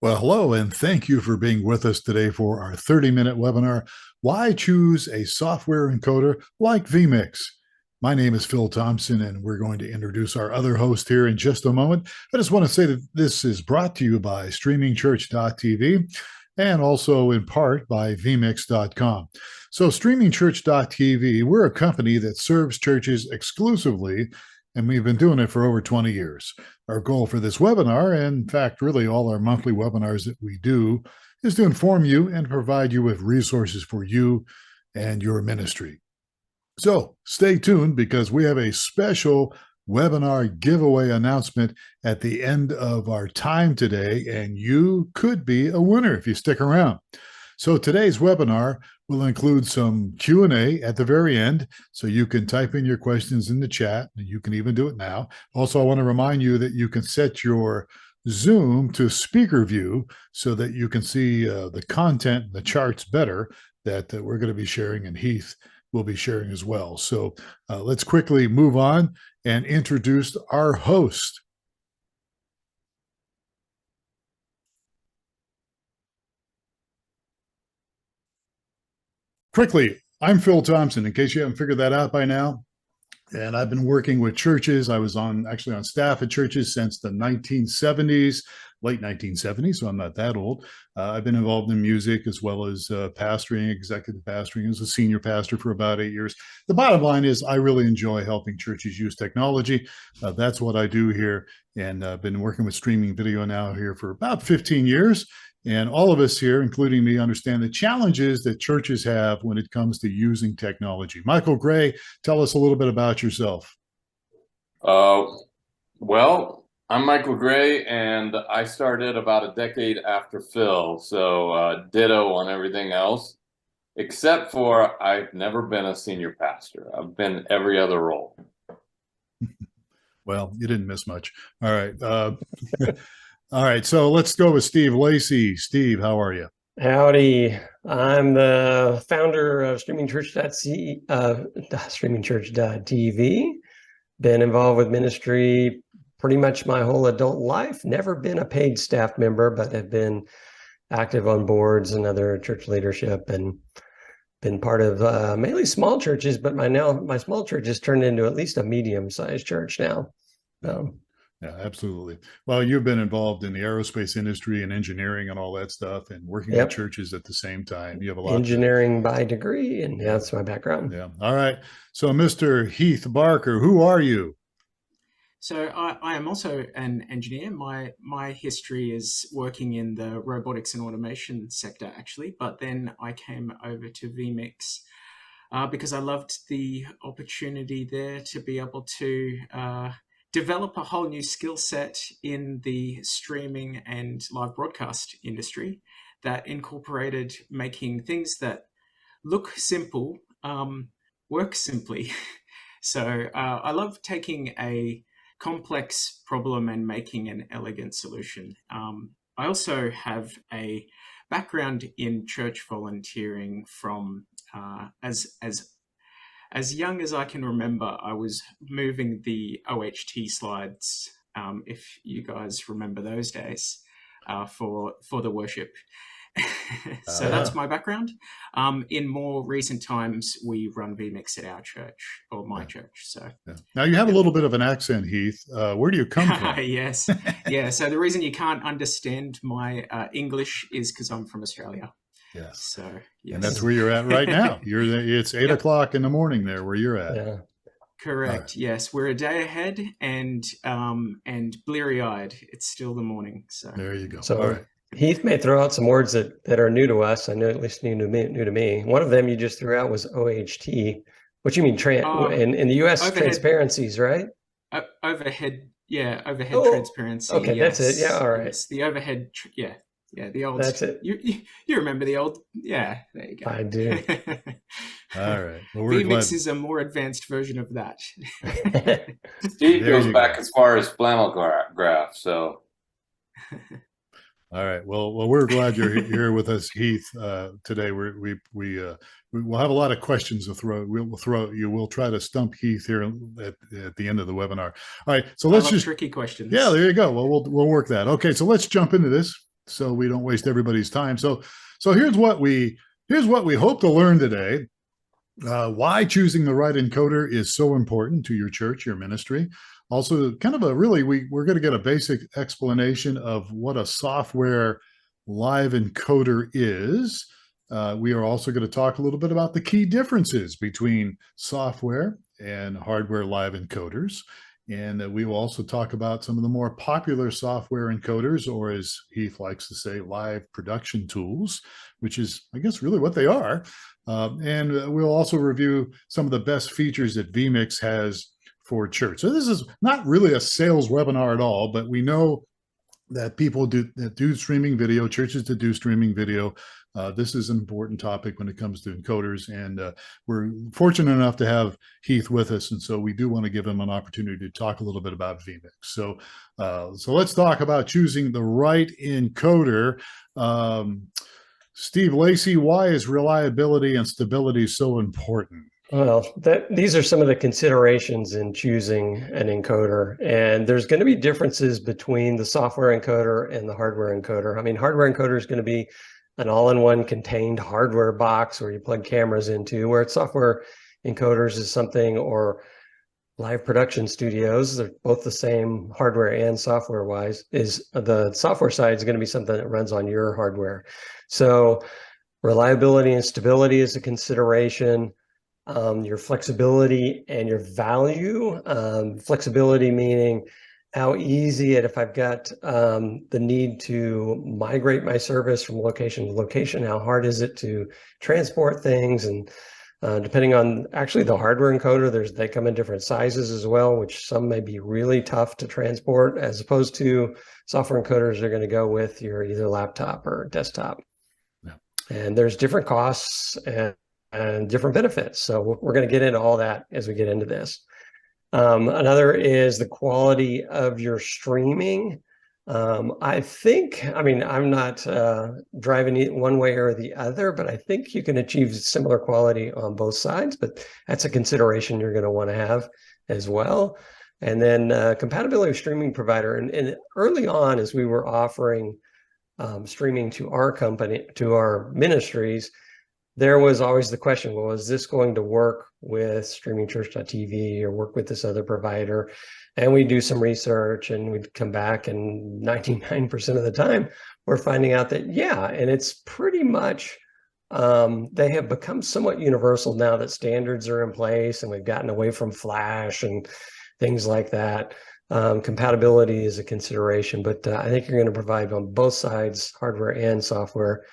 Well, hello, and thank you for being with us today for our 30-minute webinar, Why Choose a Software Encoder Like vMix? My name is Phil Thompson, and we're going to introduce our other host here in just a moment. I just want to say that this is brought to you by streamingchurch.tv and also in part by vmix.com. So streamingchurch.tv, we're a company that serves churches exclusively, and we've been doing it for over 20 years. Our goal for this webinar, and in fact, really all our monthly webinars that we do, is to inform you and provide you with resources for you and your ministry. So stay tuned because we have a special webinar giveaway announcement at the end of our time today, and you could be a winner if you stick around. So today's webinar will include some Q&A at the very end, so you can type in your questions in the chat, and you can even do it now. Also, I want to remind you that you can set your Zoom to speaker view so that you can see the content, the charts better that we're going to be sharing, and Heath will be sharing as well. So let's quickly move on and introduce our host. Quickly, I'm Phil Thompson, in case you haven't figured that out by now. And I've been working with churches. I was actually on staff at churches since the 1970s, late 1970s, so I'm not that old. I've been involved in music as well as pastoring, executive pastoring, as a senior pastor for about 8 years. The bottom line is I really enjoy helping churches use technology. That's what I do here. And I've been working with streaming video now here for about 15 years. And all of us here, including me, understand the challenges that churches have when it comes to using technology. Michael Gray, tell us a little bit about yourself. Well, I'm Michael Gray, and I started about a decade after Phil, so ditto on everything else, except for I've never been a senior pastor. I've been every other role. Well, you didn't miss much. All right. All right, so let's go with Steve Lacey. Steve, how are you? Howdy. I'm the founder of streamingchurch.tv. Been involved with ministry pretty much my whole adult life. Never been a paid staff member, but have been active on boards and other church leadership, and been part of mainly small churches, but my small church has turned into at least a medium-sized church now. Yeah, absolutely. Well, you've been involved in the aerospace industry and engineering and all that stuff, and working with churches at the same time. You have a lot engineering by degree, and that's my background. Yeah. All right. So, Mr. Heath Barker, who are you? So I am also an engineer. My history is working in the robotics and automation sector, actually, but then I came over to vMix because I loved the opportunity there to be able to develop a whole new skill set in the streaming and live broadcast industry that incorporated making things that look simple, work simply. So I love taking a complex problem and making an elegant solution. I also have a background in church volunteering from as young as I can remember. I was moving the OHT slides, if you guys remember those days, for the worship. So that's my background. In more recent times, we run vMix at our church, or my church. So now you have a little bit of an accent, Heath. Where do you come from? Yes, yeah. So the reason you can't understand my English is because I'm from Australia. Yes. So yes. And that's where you're at right now. It's 8 o'clock in the morning there where you're at. Yeah. Correct. Right. Yes, we're a day ahead, and bleary-eyed. It's still the morning. So there you go. So all right. Heath may throw out some words that are new to us. I know at least new to me. One of them you just threw out was OHT. What you mean in the US overhead, transparencies, right? Overhead, yeah, overhead transparency. Okay, yes. That's it. Yeah, all right. Yes, the overhead, yeah, the old. That's it. You remember the old? Yeah, there you go. I do. All right. Well, vMix is a more advanced version of that. Steve goes back as far as flannel graph, so. All right. Well, we're glad you're here with us, Heath. Today, we'll have a lot of questions to throw. We'll throw you. We'll try to stump Heath here at the end of the webinar. All right. So let's just tricky questions. Yeah, there you go. Well, we'll work that. Okay. So let's jump into this. so we don't waste everybody's time. So here's what we hope to learn today. Why choosing the right encoder is so important to your church, your ministry. Also, kind of we're going to get a basic explanation of what a software live encoder is. We are also going to talk a little bit about the key differences between software and hardware live encoders. And we will also talk about some of the more popular software encoders, or as Heath likes to say, live production tools, which is, I guess, really what they are. And we'll also review some of the best features that vMix has for church. So this is not really a sales webinar at all, but we know that people that do streaming video, churches that do streaming video, this is an important topic when it comes to encoders. And we're fortunate enough to have Heath with us. And so we do want to give him an opportunity to talk a little bit about vMix. So let's talk about choosing the right encoder. Steve Lacey, why is reliability and stability so important? Well, these are some of the considerations in choosing an encoder, and there's going to be differences between the software encoder and the hardware encoder. I mean, hardware encoder is going to be an all-in-one contained hardware box where you plug cameras into, where software encoders is something, or live production studios, they're both the same hardware and software wise, is the software side is going to be something that runs on your hardware. So reliability and stability is a consideration. Your flexibility and your value. Flexibility meaning how easy if I've got the need to migrate my service from location to location, how hard is it to transport things? And depending on actually the hardware encoder, they come in different sizes as well, which some may be really tough to transport, as opposed to software encoders are going to go with your either laptop or desktop. Yeah. And there's different costs and different benefits. So we're going to get into all that as we get into this. Another is the quality of your streaming. I'm not driving it one way or the other, but I think you can achieve similar quality on both sides, but that's a consideration you're going to want to have as well. And then compatibility with streaming provider. And early on, as we were offering streaming to our company, to our ministries, there was always the question, well, is this going to work with streamingchurch.tv or work with this other provider? And we do some research and we'd come back, and 99% of the time we're finding out that, yeah, and it's pretty much, they have become somewhat universal now that standards are in place and we've gotten away from Flash and things like that. Compatibility is a consideration, but I think you're going to provide on both sides, hardware and software,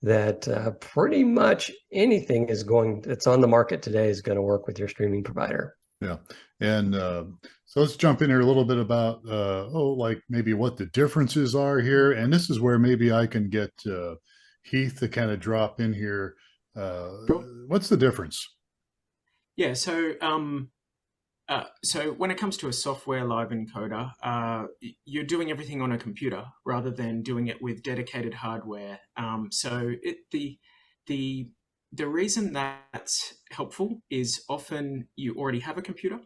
that pretty much anything that's on the market today is going to work with your streaming provider. Yeah. And so let's jump in here a little bit about, like maybe what the differences are here. And this is where maybe I can get Heath to kind of drop in here. Sure. What's the difference? Yeah, so when it comes to a software live encoder, you're doing everything on a computer rather than doing it with dedicated hardware. The reason that's helpful is often you already have a computer,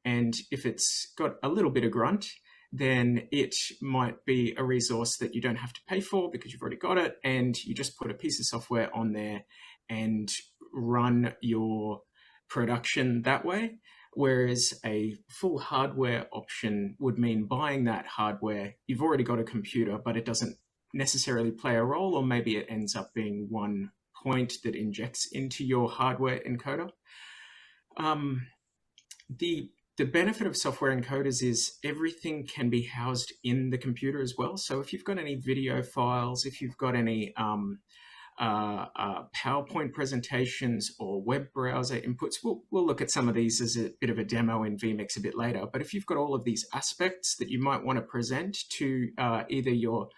and if it's got a little bit of grunt, then it might be a resource that you don't have to pay for because you've already got it, and you just put a piece of software on there and run your production that way. Whereas a full hardware option would mean buying that hardware. You've already got a computer, but it doesn't necessarily play a role, or maybe it ends up being one point that injects into your hardware encoder. The benefit of software encoders is everything can be housed in the computer as well. So if you've got any video files, if you've got any PowerPoint presentations or web browser inputs. We'll look at some of these as a bit of a demo in vMix a bit later. But if you've got all of these aspects that you might want to present to either your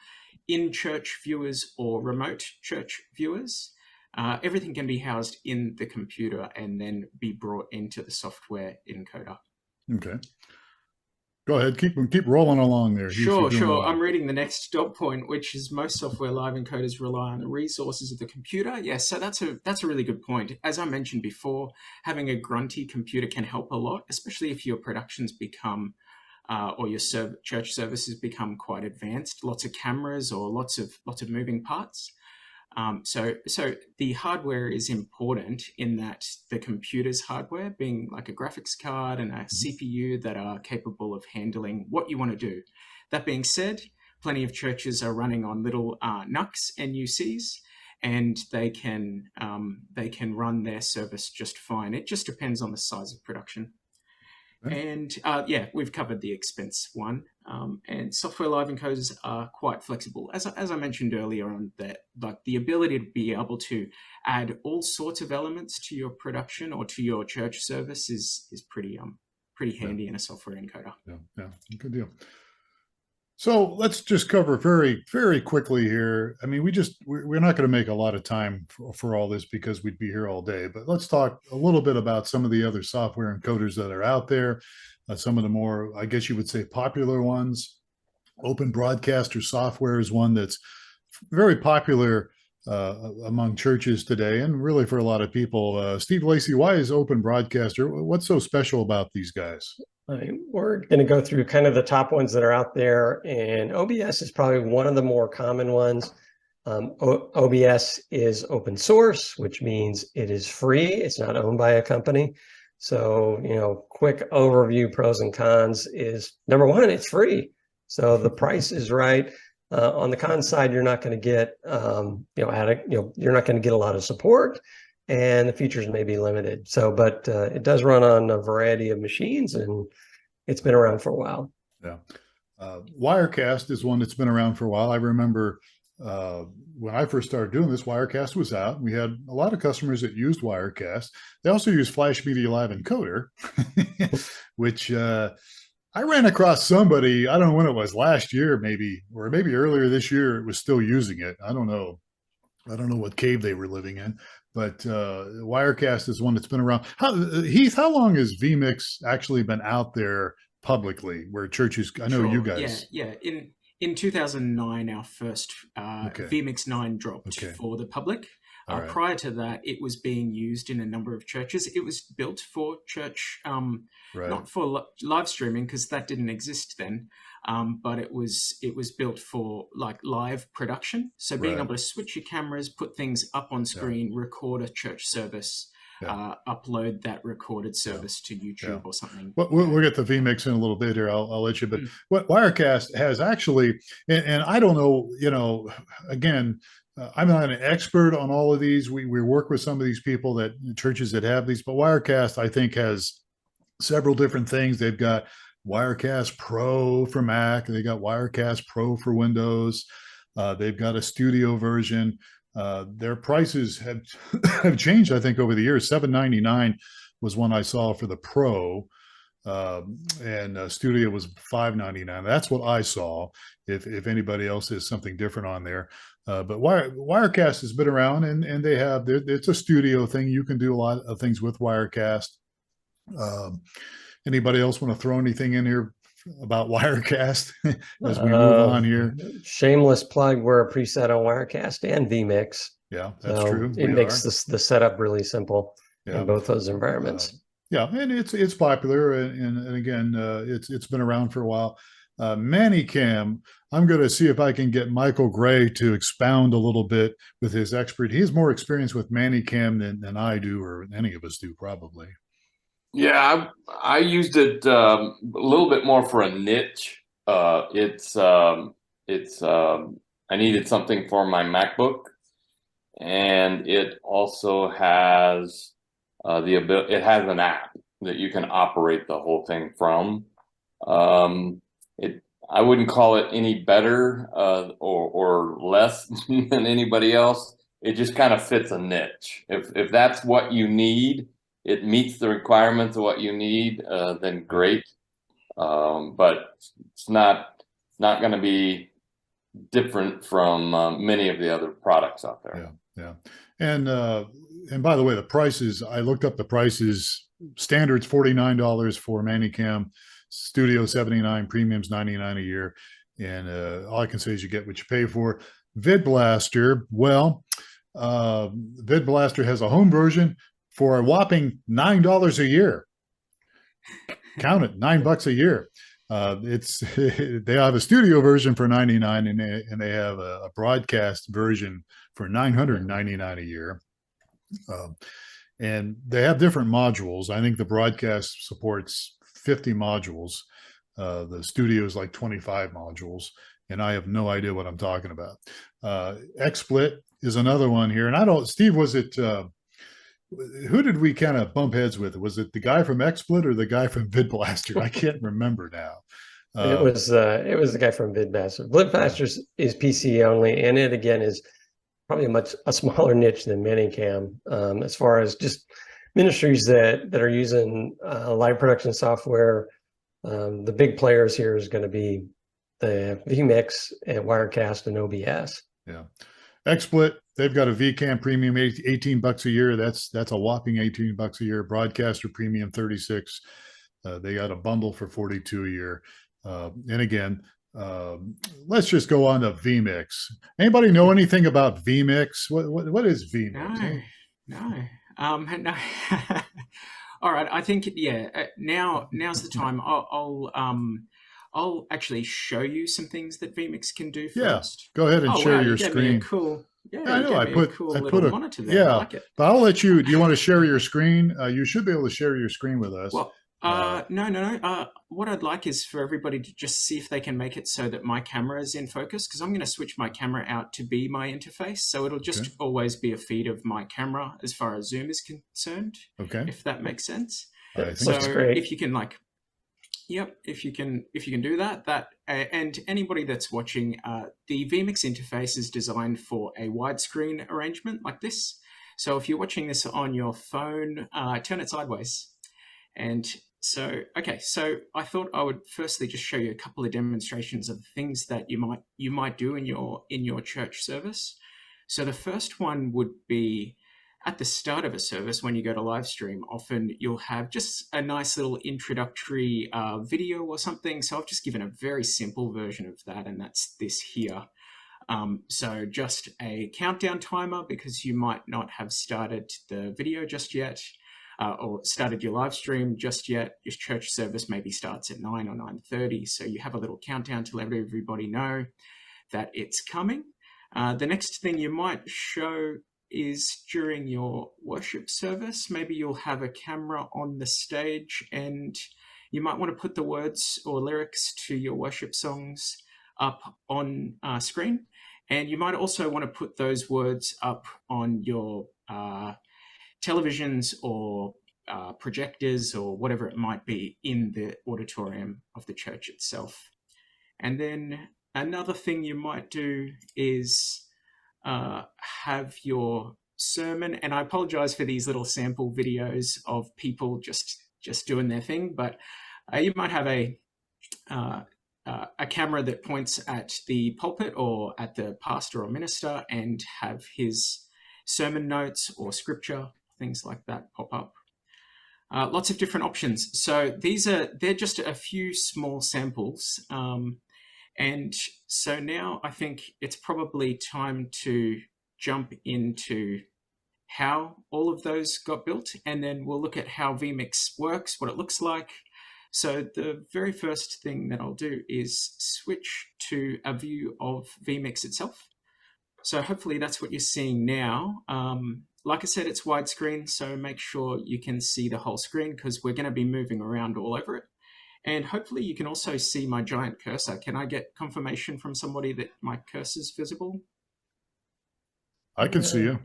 in-church viewers or remote church viewers, everything can be housed in the computer and then be brought into the software encoder. Okay. Go ahead, keep rolling along there. Sure. I'm reading the next dot point, which is most software live encoders rely on the resources of the computer. Yes, so that's a really good point. As I mentioned before, having a grunty computer can help a lot, especially if your productions become or your church services become quite advanced, lots of cameras or lots of moving parts. So the hardware is important in that the computer's hardware being like a graphics card and a CPU that are capable of handling what you want to do. That being said, plenty of churches are running on little NUCs, NUCs, and they can run their service just fine. It just depends on the size of production. And yeah, we've covered the expense one. And software live encoders are quite flexible. As I mentioned earlier on, that like the ability to be able to add all sorts of elements to your production or to your church service is pretty handy in a software encoder. Yeah, good deal. So let's just cover very, very quickly here. I mean, we're not going to make a lot of time for all this because we'd be here all day, but let's talk a little bit about some of the other software encoders that are out there. Some of the more, I guess you would say, popular ones. Open Broadcaster software is one that's very popular among churches today, and really for a lot of people. Steve Lacey, why is Open Broadcaster? What's so special about these guys? We're going to go through kind of the top ones that are out there, and OBS is probably one of the more common ones. OBS is open source, which means it is free. It's not owned by a company. So, quick overview, pros and cons is number one, it's free. So the price is right. On the con side, you're not going to get, you're not going to get a lot of support, and the features may be limited. So, but it does run on a variety of machines, and it's been around for a while. Yeah. Wirecast is one that's been around for a while. I remember when I first started doing this, Wirecast was out. We had a lot of customers that used Wirecast. They also use Flash Media Live Encoder, which I ran across somebody, I don't know when it was, last year maybe, or maybe earlier this year, it was still using it. I don't know what cave they were living in, but Wirecast is one that's been around. Heath, how long has vMix actually been out there publicly where churches, I know you guys. Yeah. In 2009, our first vMix 9 dropped for the public. Right. Prior to that, it was being used in a number of churches. It was built for church, not for live streaming because that didn't exist then. But it was built for like live production. So being able to switch your cameras, put things up on screen, record a church service, upload that recorded service to YouTube or something. Well, we'll get the vMix in a little bit here. I'll let you. But what Wirecast has actually, and I don't know, again, I'm not an expert on all of these. We work with some of these people churches that have these, but Wirecast, I think, has several different things. They've got Wirecast Pro for Mac. They got Wirecast Pro for Windows. They've got a studio version. Their prices have changed, I think, over the years. $7.99 was one I saw for the Pro, and Studio was $5.99. That's what I saw. If anybody else has something different on there, but Wirecast has been around, and it's a studio thing. You can do a lot of things with Wirecast. Anybody else want to throw anything in here about Wirecast as we move on here? Shameless plug, we're a preset on Wirecast and vMix. Yeah, that's true. It makes the setup really simple in both those environments. Yeah, and it's popular, and again, it's been around for a while. Manicam, I'm going to see if I can get Michael Gray to expound a little bit with his expert. He has more experience with Manicam than I do, or any of us do, probably. Yeah, I used it a little bit more for a niche. I needed something for my MacBook, and it also has it has an app that you can operate the whole thing from. I wouldn't call it any better or less than anybody else. It just kind of fits a niche. If that's what you need, it meets the requirements of what you need, then great. But it's not going to be different from many of the other products out there. Yeah. And by the way, the prices, I looked up the prices. Standard's $49 for Manicam, Studio $79, Premium's $99 a year. And all I can say is you get what you pay for. VidBlaster, well, VidBlaster has a home version for a whopping $9 a year. Count it, $9 a year. It's they have a studio version for 99, and they have a broadcast version for 999 a year. Um, and they have different modules. I think the broadcast supports 50 modules. The studio is like 25 modules, and I have no idea what I'm talking about. XSplit is another one here, and I don't. Steve, was it? Who did we kind of bump heads with? Was it the guy from XSplit or the guy from VidBlaster? I can't remember now. It was the guy from VidBlaster. VidBlaster is PC only, and it again is probably a smaller niche than Minicam, as far as just ministries that are using live production software. The big players here is going to be the vMix and Wirecast and OBS. Yeah. XSplit, they've got a vCam premium, $18 a year. That's a whopping $18 a year. Broadcaster premium, 36. They got a bundle for 42 a year. And again, let's just go on to vMix. Anybody know anything about vMix? What is vMix? No. All right. I think now's the time. I'll actually show you some things that vMix can do first. Go ahead and share your screen. I know. I put a monitor there. Yeah, I like it. But I'll let you. Do you want to share your screen? You should be able to share your screen with us. Well, no. What I'd like is for everybody to just see if they can make it so that my camera is in focus, because I'm going to switch my camera out to be my interface. So it'll just always be a feed of my camera as far as Zoom is concerned. Okay. If that makes sense. So great. If you can if you can do that, and anybody that's watching, the vMix interface is designed for a widescreen arrangement like this. So if you're watching this on your phone, turn it sideways. And so I thought I would firstly just show you a couple of demonstrations of things that you might do in your church service. So the first one would be at the start of a service when you go to live stream. Often you'll have just a nice little introductory video or something. So I've just given a very simple version of that, and that's this here. So just a countdown timer, because you might not have started the video just yet. Or started your live stream just yet. Your church service maybe starts at 9 or 9:30. So you have a little countdown to let everybody know that it's coming. The next thing you might show is during your worship service. Maybe you'll have a camera on the stage, and you might want to put the words or lyrics to your worship songs up on screen. And you might also want to put those words up on your televisions or projectors or whatever it might be in the auditorium of the church itself. And then another thing you might do is have your sermon, and I apologize for these little sample videos of people just doing their thing, but you might have a camera that points at the pulpit or at the pastor or minister and have his sermon notes or scripture, things like that pop up. Lots of different options. So they're just a few small samples. And so now I think it's probably time to jump into how all of those got built, and then we'll look at how vMix works, what it looks like. So the very first thing that I'll do is switch to a view of vMix itself. So hopefully that's what you're seeing now. Like I said, it's widescreen, so make sure you can see the whole screen, because we're going to be moving around all over it. And hopefully you can also see my giant cursor. Can I get confirmation from somebody that my cursor is visible? I can see you.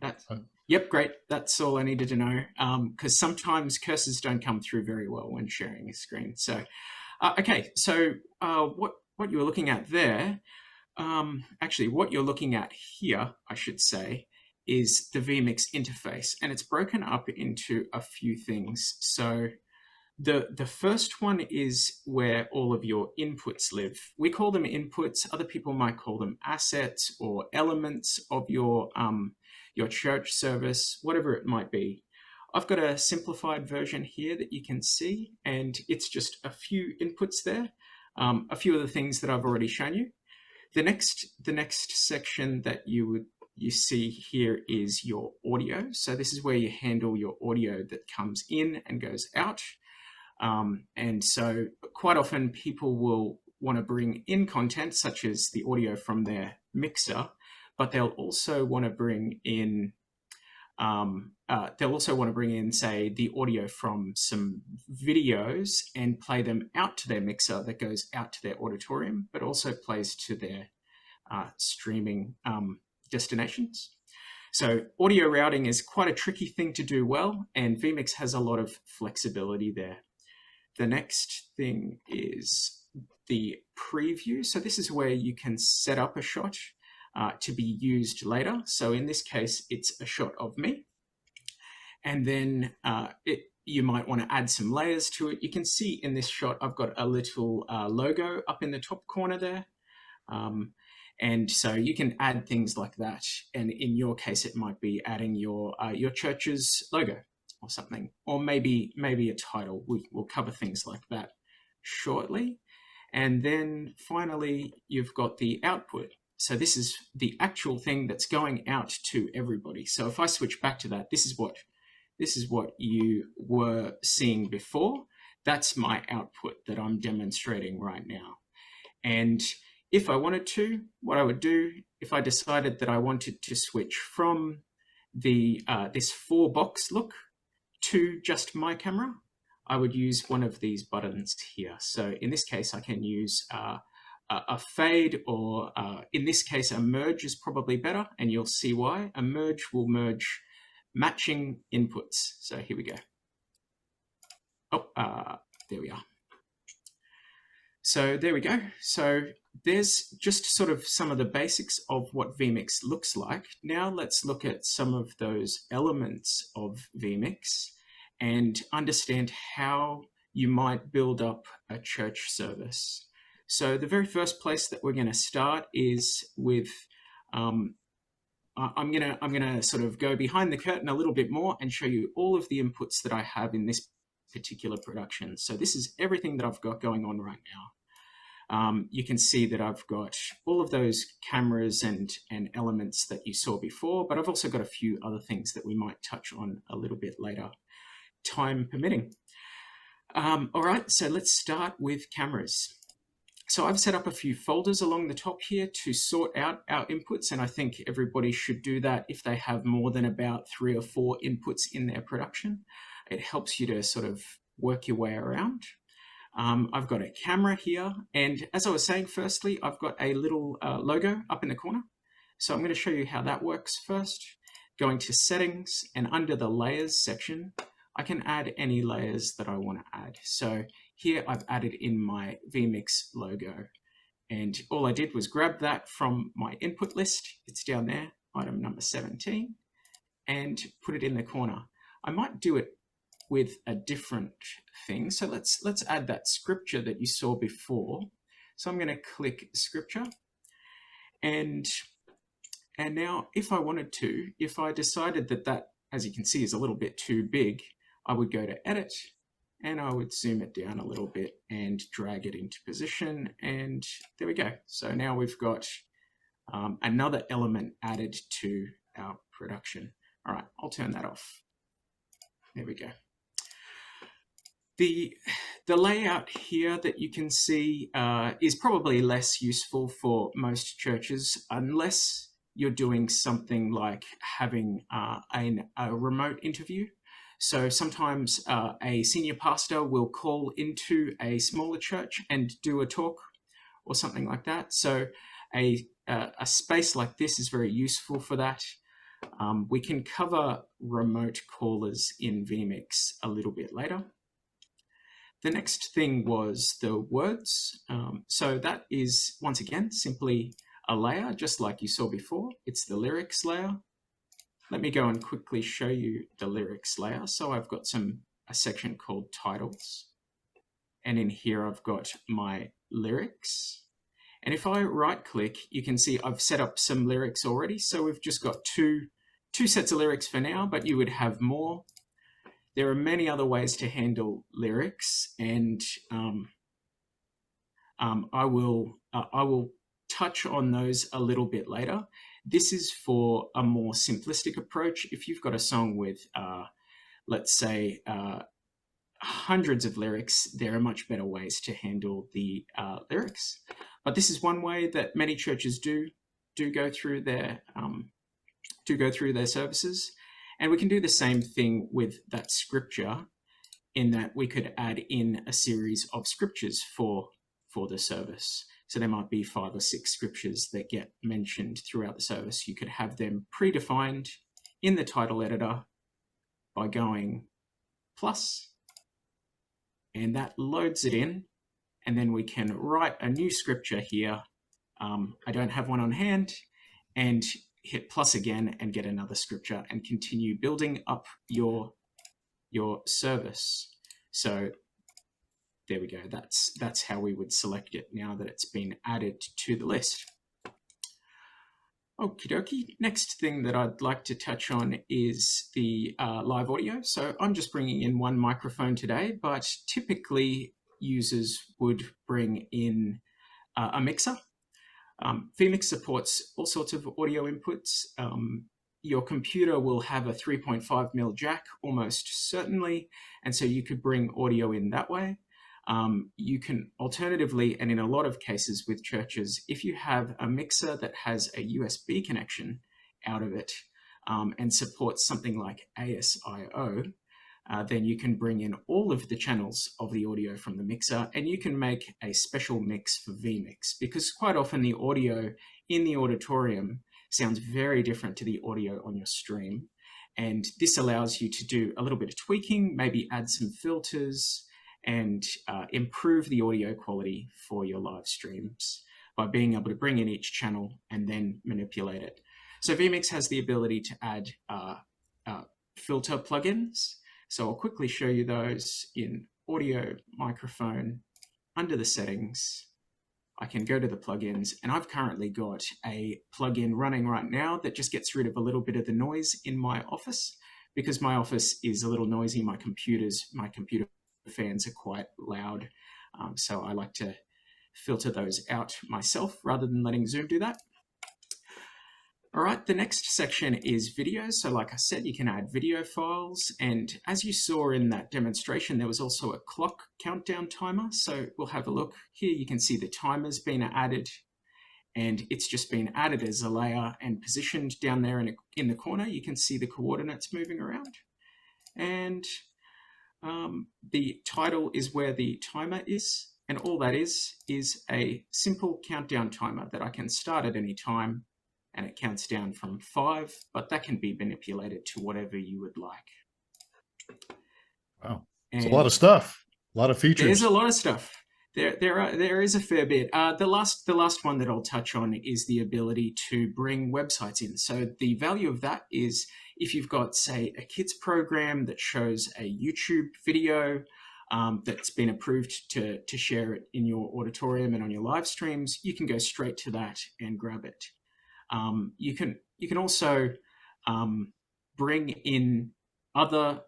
Yep, great. That's all I needed to know, because sometimes cursors don't come through very well when sharing a screen. So, okay, so what you were looking at there, actually what you're looking at here, I should say, is the vMix interface, and it's broken up into a few things. So the first one is where all of your inputs live. We call them inputs. Other people might call them assets or elements of your church service, whatever it might be. I've got a simplified version here that you can see, and it's just a few inputs there, a few of the things that I've already shown you. The next section that you see here is your audio. So this is where you handle your audio that comes in and goes out. And so quite often people will want to bring in content such as the audio from their mixer, but they'll also want to bring in say, the audio from some videos and play them out to their mixer that goes out to their auditorium, but also plays to their streaming destinations. So audio routing is quite a tricky thing to do well, and vMix has a lot of flexibility there. The next thing is the preview. So this is where you can set up a shot to be used later. So in this case, it's a shot of me. And then you might want to add some layers to it. You can see in this shot, I've got a little logo up in the top corner there. And so you can add things like that. And in your case, it might be adding your church's logo or something, or maybe a title. We'll cover things like that shortly. And then finally, you've got the output. So this is the actual thing that's going out to everybody. So if I switch back to that, this is what you were seeing before. That's my output that I'm demonstrating right now. And if I wanted to, what I would do, if I decided that I wanted to switch from the this 4-box look to just my camera, I would use one of these buttons here. So in this case, I can use a fade, or in this case, a merge is probably better, and you'll see why. A merge will merge matching inputs. So here we go. Oh, there we are. So there we go. So there's just sort of some of the basics of what vMix looks like. Now let's look at some of those elements of vMix and understand how you might build up a church service. So the very first place that we're going to start is with, I'm gonna sort of go behind the curtain a little bit more and show you all of the inputs that I have in this particular production. So this is everything that I've got going on right now. You can see that I've got all of those cameras and elements that you saw before, but I've also got a few other things that we might touch on a little bit later, time permitting. All right, so let's start with cameras. So I've set up a few folders along the top here to sort out our inputs, and I think everybody should do that if they have more than about 3 or 4 inputs in their production. It helps you to sort of work your way around. I've got a camera here, and as I was saying, firstly, I've got a little logo up in the corner. So I'm going to show you how that works first. Going to settings, and under the layers section, I can add any layers that I want to add. So here I've added in my vMix logo, and all I did was grab that from my input list. It's down there, item number 17, and put it in the corner. I might do it with a different thing. So let's add that scripture that you saw before. So I'm going to click scripture, and now if I wanted to, if I decided that, as you can see, is a little bit too big, I would go to edit, and I would zoom it down a little bit and drag it into position, and there we go. So now we've got another element added to our production. All right, I'll turn that off. There we go. The layout here that you can see is probably less useful for most churches unless you're doing something like having a remote interview. So sometimes a senior pastor will call into a smaller church and do a talk or something like that. So a space like this is very useful for that. We can cover remote callers in vMix a little bit later. The next thing was the words. So that is, once again, simply a layer, just like you saw before. It's the lyrics layer. Let me go and quickly show you the lyrics layer. So I've got a section called titles. And in here, I've got my lyrics. And if I right click, you can see I've set up some lyrics already. So we've just got two sets of lyrics for now, but you would have more. There are many other ways to handle lyrics, and I will touch on those a little bit later. This is for a more simplistic approach. If you've got a song with, let's say, hundreds of lyrics, there are much better ways to handle the lyrics. But this is one way that many churches do go through their services, and we can do the same thing with that scripture, in that we could add in a series of scriptures for the service. So there might be 5 or 6 scriptures that get mentioned throughout the service. You could have them predefined in the title editor by going plus, and that loads it in. And then we can write a new scripture here. I don't have one on hand, and hit plus again and get another scripture and continue building up your service. So there we go. That's how we would select it now that it's been added to the list. Okie dokie. Next thing that I'd like to touch on is the live audio. So I'm just bringing in one microphone today, but typically users would bring in a mixer. vMix supports all sorts of audio inputs. Your computer will have a 3.5mm jack almost certainly, and so you could bring audio in that way. You can alternatively, and in a lot of cases with churches, if you have a mixer that has a USB connection out of it and supports something like ASIO, then you can bring in all of the channels of the audio from the mixer, and you can make a special mix for vMix, because quite often the audio in the auditorium sounds very different to the audio on your stream. And this allows you to do a little bit of tweaking, maybe add some filters, and improve the audio quality for your live streams by being able to bring in each channel and then manipulate it. So vMix has the ability to add filter plugins. So I'll quickly show you those in audio microphone. Under the settings, I can go to the plugins, and I've currently got a plugin running right now that just gets rid of a little bit of the noise in my office, because my office is a little noisy. My computer fans are quite loud. So I like to filter those out myself rather than letting Zoom do that. All right, the next section is video. So like I said, you can add video files. And as you saw in that demonstration, there was also a clock countdown timer. So we'll have a look here. You can see the timer's been added, and it's just been added as a layer and positioned down there in the corner. You can see the coordinates moving around. And the title is where the timer is. And all that is a simple countdown timer that I can start at any time. And it counts down from 5, but that can be manipulated to whatever you would like. Wow, it's a lot of stuff, a lot of features. There's a lot of stuff. There is a fair bit. The last one that I'll touch on is the ability to bring websites in. So the value of that is if you've got, say, a kids program that shows a YouTube video that's been approved to share it in your auditorium and on your live streams, you can go straight to that and grab it. You can also bring in other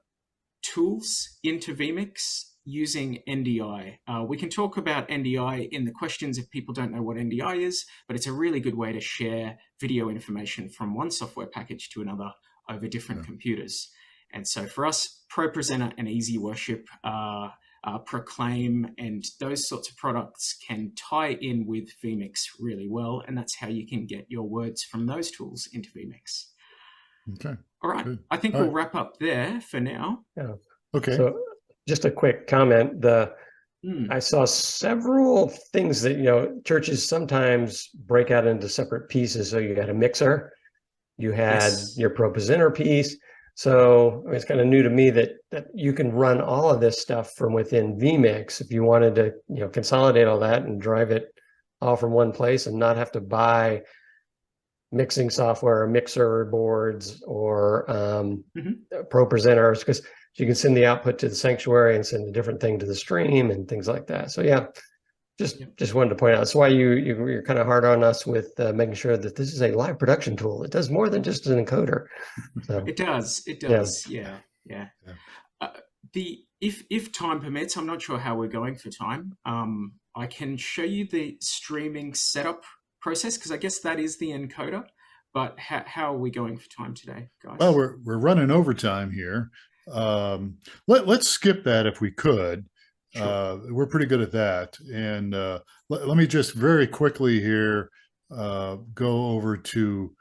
tools into vMix using NDI. We can talk about NDI in the questions if people don't know what NDI is, but it's a really good way to share video information from one software package to another over different computers. And so for us, ProPresenter and Easy Worship, Proclaim, and those sorts of products can tie in with vMix really well, and that's how you can get your words from those tools into vMix. Okay. All right. Good. I think we'll wrap up there for now. Yeah. Okay. So just a quick comment. I saw several things that, churches sometimes break out into separate pieces. So you had a mixer, you had your ProPresenter piece. So it's kind of new to me that you can run all of this stuff from within vMix if you wanted to, consolidate all that and drive it all from one place and not have to buy mixing software or mixer boards or ProPresenters, because you can send the output to the sanctuary and send a different thing to the stream and things like that. So yeah, just wanted to point out. That's why you're kind of hard on us with making sure that this is a live production tool. It does more than just an encoder. So, it does. Yeah. If time permits, I'm not sure how we're going for time. I can show you the streaming setup process, because I guess that is the encoder. But how are we going for time today, guys? Well, we're running overtime here, Let's skip that if we could. Sure. We're pretty good at that. And let me just very quickly here go over to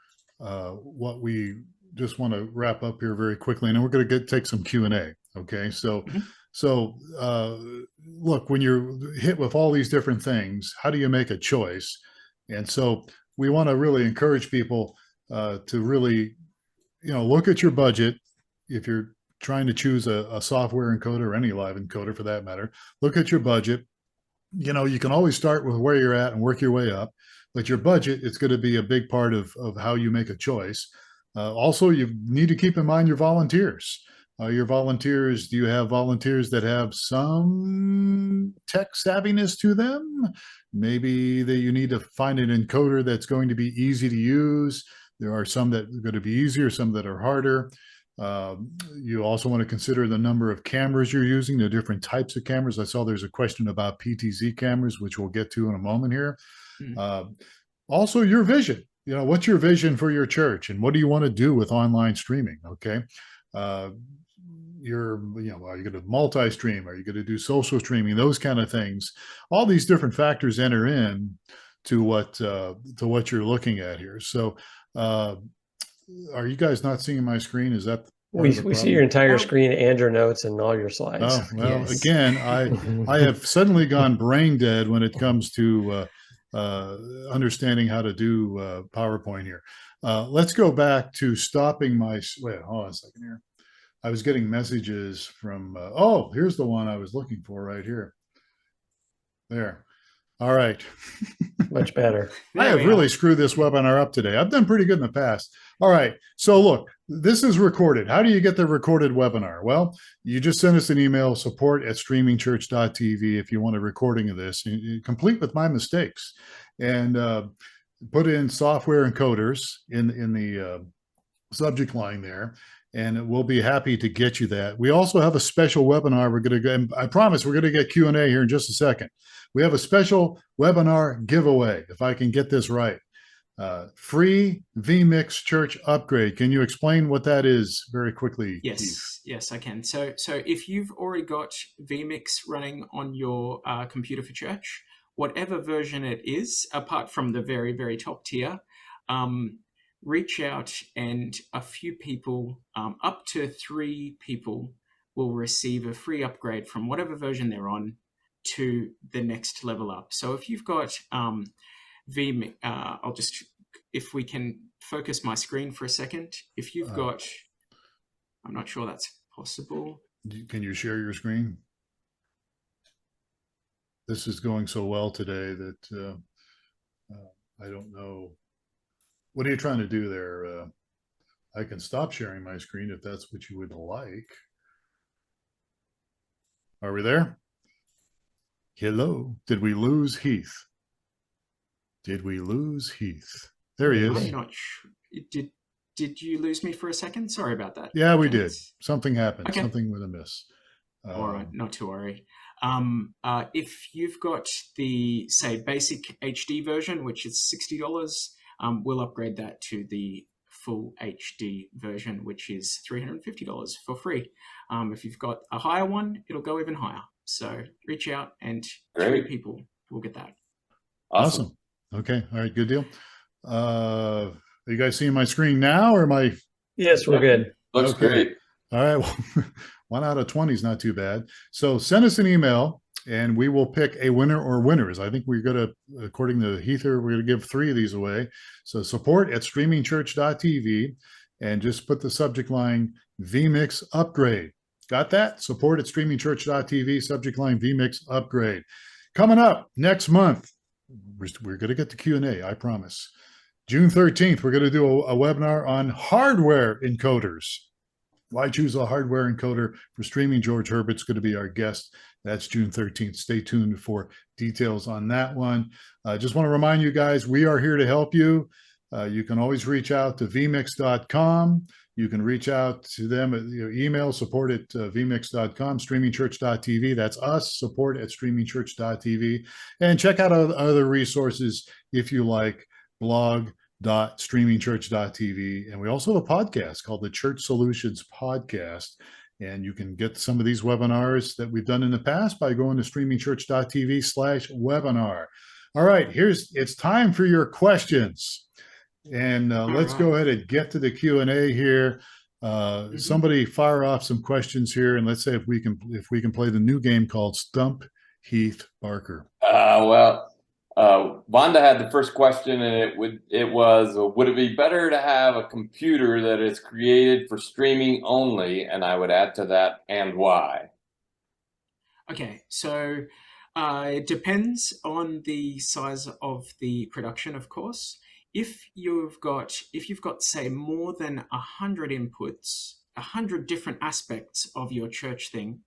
what we just want to wrap up here very quickly, and then we're going to take some Q&A. Okay, so Mhm. so look, when you're hit with all these different things, how do you make a choice? And so we want to really encourage people to really, look at your budget. If you're trying to choose a software encoder or any live encoder for that matter, look at your budget. You can always start with where you're at and work your way up, but your budget is going to be a big part of how you make a choice. Also, you need to keep in mind your volunteers. Your volunteers, do you have volunteers that have some tech savviness to them? Maybe that you need to find an encoder that's going to be easy to use. There are some that are going to be easier, some that are harder. You also want to consider the number of cameras you're using, the different types of cameras. I saw there's a question about PTZ cameras, which we'll get to in a moment here. Mm. Also, your vision. What's your vision for your church, and what do you want to do with online streaming? Okay. Are you going to multi-stream? Are you going to do social streaming? Those kind of things. All these different factors enter in to what you're looking at here. So, are you guys not seeing my screen? Is that part of the We see your problem? entire Oh. screen and your notes and all your slides. Oh, well, Yes. again, I have suddenly gone brain dead when it comes to understanding how to do PowerPoint here. Let's go back to stopping my, wait, hold on a second here. I was getting messages from, here's the one I was looking for right here. There. All right. Much better. I have really screwed this webinar up today. I've done pretty good in the past. All right. So look, this is recorded. How do you get the recorded webinar? Well, you just send us an email, support@streamingchurch.tv, if you want a recording of this, complete with my mistakes, and put in software encoders in the subject line there, and we'll be happy to get you that. We also have a special webinar. We're going to go, and I promise we're going to get Q&A here in just a second. We have a special webinar giveaway, if I can get this right. Free vMix church upgrade. Can you explain what that is very quickly, Yes, Heath? yes, I can. So if you've already got vMix running on your computer for church, whatever version it is, apart from the very, very top tier, reach out, and a few people, up to 3 people, will receive a free upgrade from whatever version they're on to the next level up. So if you've got vMix, if we can focus my screen for a second, if you've got, I'm not sure that's possible. Can you share your screen? This is going so well today that I don't know. What are you trying to do there? I can stop sharing my screen if that's what you would like. Are we there? Hello. Did we lose Heath? Did we lose Heath? There he is. I'm not sure. Did you lose me for a second? Sorry about that. Yeah, we did. Something happened. Okay. Something with a miss. All right, not to worry. If you've got the, say, basic HD version, which is $60, we'll upgrade that to the full HD version, which is $350 for free. If you've got a higher one, it'll go even higher. So reach out, and 3 people will get that. Awesome. Okay. All right. Good deal. Are you guys seeing my screen now, or am I? Yes, we're good. Looks great. All right. Well, 1 out of 20 is not too bad. So send us an email, and we will pick a winner or winners. I think we're going to, according to Heather, we're going to give 3 of these away. So support@streamingchurch.tv, and just put the subject line vMix upgrade. Got that? Support@streamingchurch.tv, subject line vMix upgrade. Coming up next month, we're going to get to Q&A, I promise. June 13th, we're going to do a webinar on hardware encoders. Why choose a hardware encoder for streaming? George Herbert's going to be our guest. That's June 13th. Stay tuned for details on that one. I just want to remind you guys, we are here to help you. You can always reach out to vmix.com. You can reach out to them at email, support@vmix.com, streamingchurch.tv. That's us, support@streamingchurch.tv. And check out other resources if you like, blog.streamingchurch.tv. And we also have a podcast called the Church Solutions Podcast. And you can get some of these webinars that we've done in the past by going to streamingchurch.tv/webinar. All right, it's time for your questions. And let's go ahead and get to the Q&A here. Somebody fire off some questions here, and let's say if we can play the new game called Stump Heath Barker. Wanda had the first question, and it was would it be better to have a computer that is created for streaming only? And I would add to that, and why? Okay, so it depends on the size of the production, of course. If you've got say more than 100 inputs, 100 different aspects of your church thing,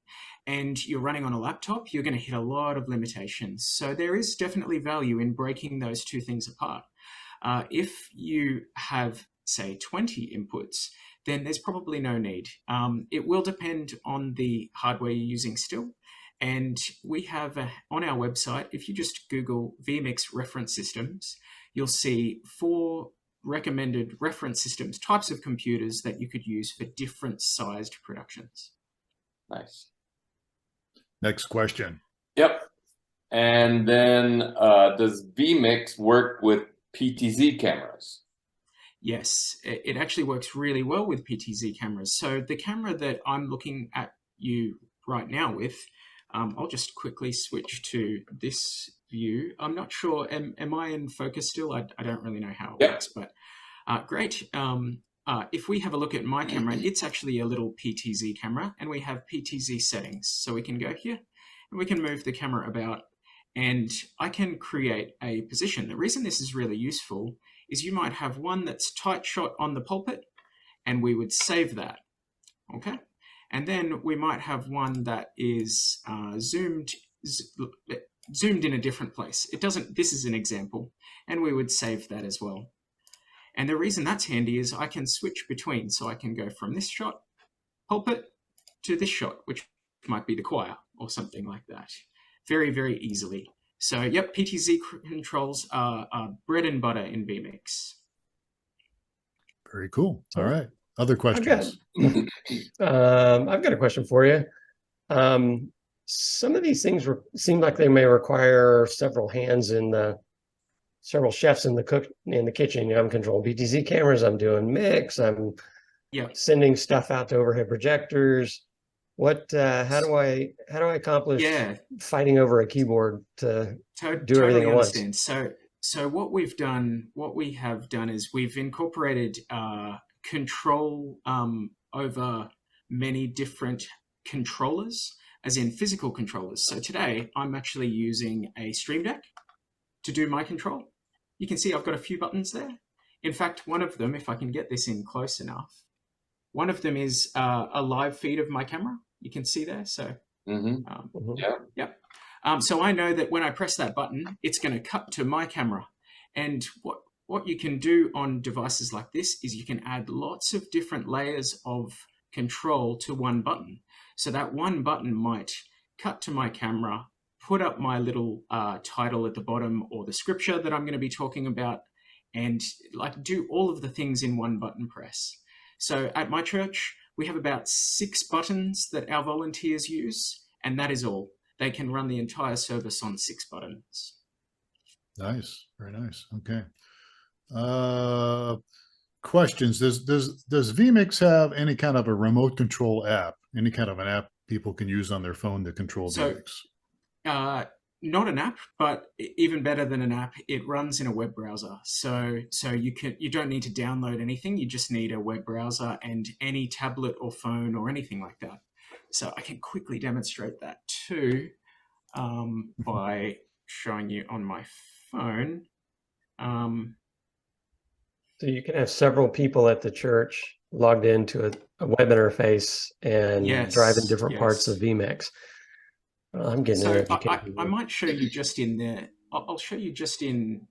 and you're running on a laptop, you're going to hit a lot of limitations. So there is definitely value in breaking those two things apart. If you have, say, 20 inputs, then there's probably no need. It will depend on the hardware you're using still. And we have on our website, if you just Google vMix reference systems, you'll see 4 recommended reference systems, types of computers that you could use for different sized productions. Nice. Next question. Yep. And then does vMix work with PTZ cameras? Yes, it actually works really well with PTZ cameras. So the camera that I'm looking at you right now with, I'll just quickly switch to this view. I'm not sure, am I in focus still? I don't really know how it works, but great. If we have a look at my camera, it's actually a little PTZ camera, and we have PTZ settings. So we can go here, and we can move the camera about, and I can create a position. The reason this is really useful is you might have one that's tight shot on the pulpit, and we would save that, okay? And then we might have one that is zoomed in a different place. This is an example, and we would save that as well. And the reason that's handy is I can switch between, so I can go from this shot, pulpit, to this shot, which might be the choir or something like that, very, very easily. So yep, PTZ controls are bread and butter in vMix. Very cool. All right. Other questions? I've got a question for you. Some of these things seem like they may require several hands several chefs in the kitchen. I'm controlling PTZ cameras, I'm doing mix, I'm sending stuff out to overhead projectors. How do I accomplish fighting over a keyboard to do everything at once? So what we have done is we've incorporated control over many different controllers, as in physical controllers. So today I'm actually using a Stream Deck to do my control. You can see I've got a few buttons there. In fact, one of them, if I can get this in close enough, one of them is a live feed of my camera. You can see there. So, so I know that when I press that button, it's going to cut to my camera. And what you can do on devices like this is you can add lots of different layers of control to one button. So that one button might cut to my camera, put up my little title at the bottom or the scripture that I'm going to be talking about, and like do all of the things in one button press. So at my church, we have about 6 buttons that our volunteers use, and that is all. They can run the entire service on 6 buttons. Nice. Very nice. Okay. Questions. Does vMix have any kind of a remote control app? Any kind of an app people can use on their phone to control vMix? Not an app, but even better than an app, it runs in a web browser. So you don't need to download anything. You just need a web browser and any tablet or phone or anything like that. So I can quickly demonstrate that too by showing you on my phone. So you can have several people at the church logged into a web interface and drive in different parts of vMix. I'm getting there. I might show you just in there. I'll show you just in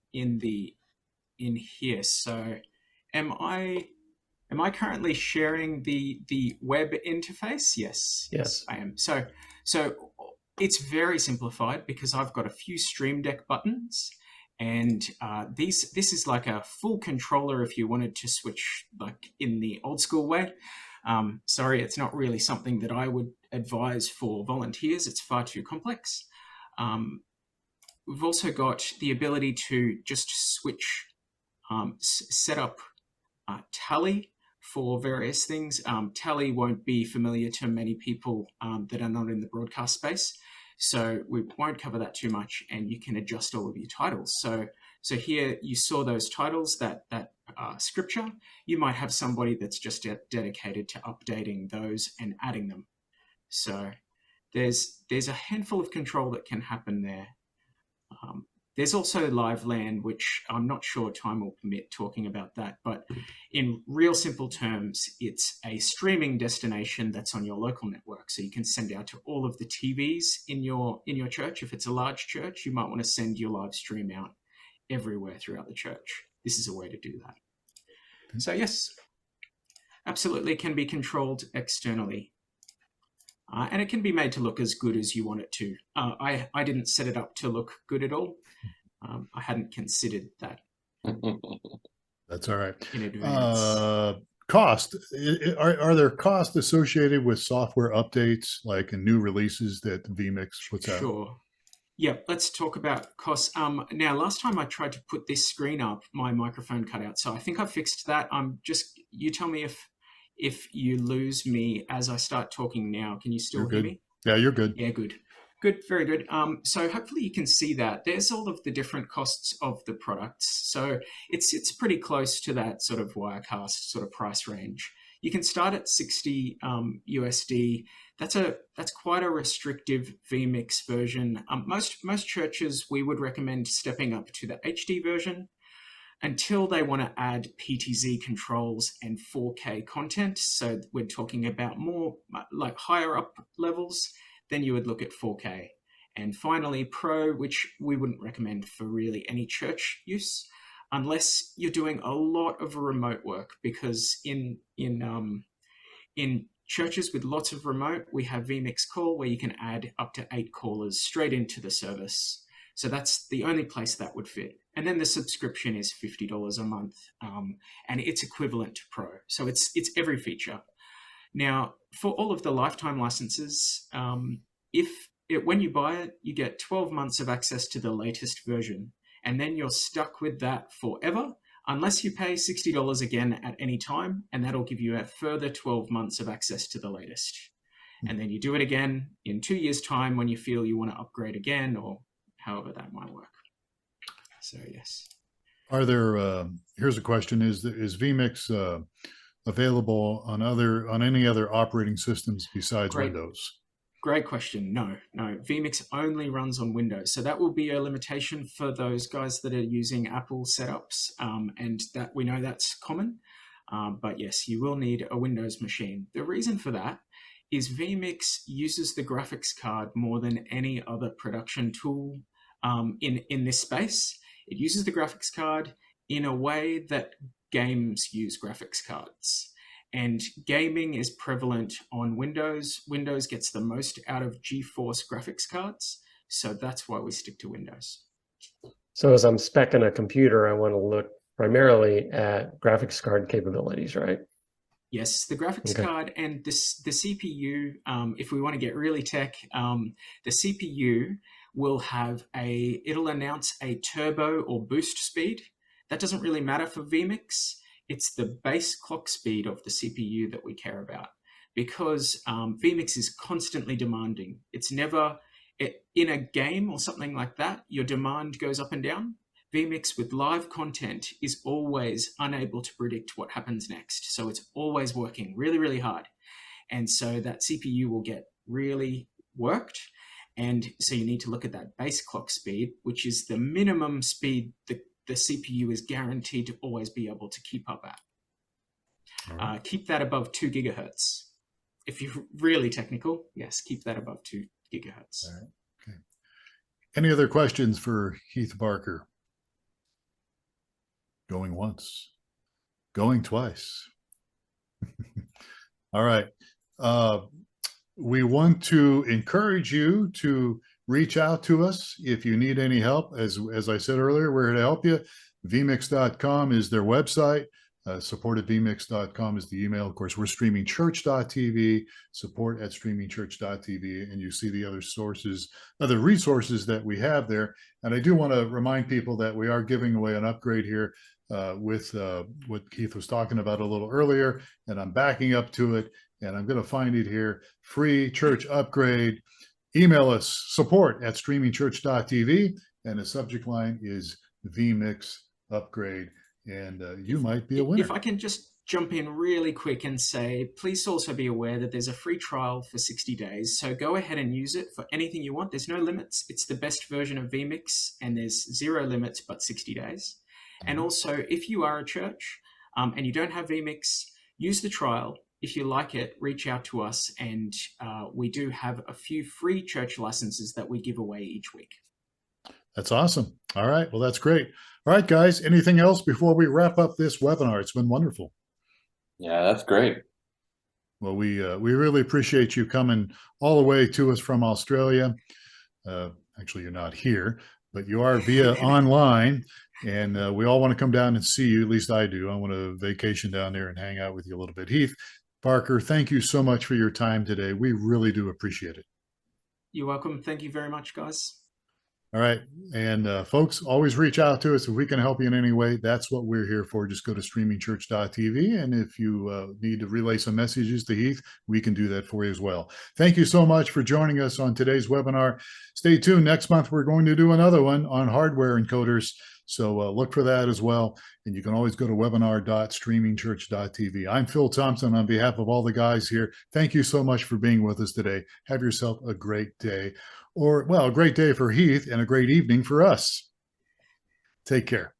here. So am I currently sharing the web interface? Yes, I am. So it's very simplified because I've got a few Stream Deck buttons, and this is like a full controller if you wanted to switch like in the old school way. Sorry, it's not really something that I would advise for volunteers. It's far too complex. We've also got the ability to just switch, set up tally for various things. Tally won't be familiar to many people that are not in the broadcast space, so we won't cover that too much, and you can adjust all of your titles. So here you saw those titles, that scripture. You might have somebody that's just dedicated to updating those and adding them. So there's a handful of control that can happen there. There's also live LAN, which I'm not sure time will permit talking about that, but in real simple terms, it's a streaming destination that's on your local network. So you can send out to all of the TVs in your church. If it's a large church, you might want to send your live stream out everywhere throughout the church. This is a way to do that. So yes, absolutely can be controlled externally. And it can be made to look as good as you want it to. I didn't set it up to look good at all. I hadn't considered that. That's all right. In advance. Cost. Are there costs associated with software updates, like in new releases that vMix puts out? Sure. Yeah, let's talk about costs. Now, last time I tried to put this screen up, my microphone cut out. So I think I fixed that. You tell me if you lose me as I start talking now. Can you still hear me? Yeah, you're good. Yeah, good. Good, very good. So hopefully you can see that. There's all of the different costs of the products. So it's pretty close to that sort of Wirecast sort of price range. You can start at 60 USD. That's quite a restrictive vMix version. Most churches, we would recommend stepping up to the HD version until they want to add PTZ controls and 4K content. So we're talking about more like higher up levels. Then you would look at 4K. And finally, Pro, which we wouldn't recommend for really any church use, unless you're doing a lot of remote work, because in churches with lots of remote, we have vMix Call, where you can add up to 8 callers straight into the service. So that's the only place that would fit. And then the subscription is $50 a month, and it's equivalent to Pro. So it's every feature. Now, for all of the lifetime licenses, when you buy it, you get 12 months of access to the latest version, and then you're stuck with that forever, unless you pay $60 again at any time, and that'll give you a further 12 months of access to the latest. And then you do it again in 2 years' time when you feel you want to upgrade again, or however that might work. So yes. Are there? Here's a question: Is vMix available on any other operating systems besides Windows? Great question. No. vMix only runs on Windows. So that will be a limitation for those guys that are using Apple setups, and that we know that's common. But yes, you will need a Windows machine. The reason for that is vMix uses the graphics card more than any other production tool in this space. It uses the graphics card in a way that games use graphics cards. And gaming is prevalent on Windows. Windows gets the most out of GeForce graphics cards. So that's why we stick to Windows. So as I'm speccing a computer, I want to look primarily at graphics card capabilities, right? Yes, the graphics card and the CPU, if we want to get really tech, the CPU will it'll announce a turbo or boost speed. That doesn't really matter for vMix. It's the base clock speed of the CPU that we care about, because vMix is constantly demanding. It's never, in a game or something like that, your demand goes up and down. vMix with live content is always unable to predict what happens next. So it's always working really, really hard. And so that CPU will get really worked. And so you need to look at that base clock speed, which is the minimum speed the CPU is guaranteed to always be able to keep up at. Right. Keep that above 2 gigahertz. If you're really technical, yes, keep that above 2 gigahertz. All right. Okay. Any other questions for Heath Barker? Going once, going twice. All right. We want to encourage you to reach out to us if you need any help. As I said earlier, we're here to help you. vmix.com is their website. support@vmix.com is the email. Of course, we're streamingchurch.tv, support@streamingchurch.tv, and you see the other sources, other resources that we have there. And I do want to remind people that we are giving away an upgrade here with what Heath was talking about a little earlier, and I'm backing up to it, and I'm going to find it here. Free church upgrade. Email us, support@streamingchurch.tv, and the subject line is vMix upgrade, and you might be a winner. If I can just jump in really quick and say, please also be aware that there's a free trial for 60 days. So go ahead and use it for anything you want. There's no limits. It's the best version of vMix, and there's 0 limits but 60 days. And also, if you are a church and you don't have vMix, use the trial. If you like it, reach out to us, and we do have a few free church licenses that we give away each week. That's awesome. All right. Well, that's great. All right, guys. Anything else before we wrap up this webinar? It's been wonderful. Yeah, that's great. Well, we really appreciate you coming all the way to us from Australia. Actually, you're not here, but you are via online, and we all want to come down and see you. At least I do. I want to vacation down there and hang out with you a little bit. Heath Barker, thank you so much for your time today. We really do appreciate it. You're welcome. Thank you very much, guys. All right. And folks, always reach out to us if we can help you in any way. That's what we're here for. Just go to streamingchurch.tv. And if you need to relay some messages to Heath, we can do that for you as well. Thank you so much for joining us on today's webinar. Stay tuned. Next month, we're going to do another one on hardware encoders. So look for that as well. And you can always go to webinar.streamingchurch.tv. I'm Phil Thompson on behalf of all the guys here. Thank you so much for being with us today. Have yourself a great day. Or, well, a great day for Heath and a great evening for us. Take care.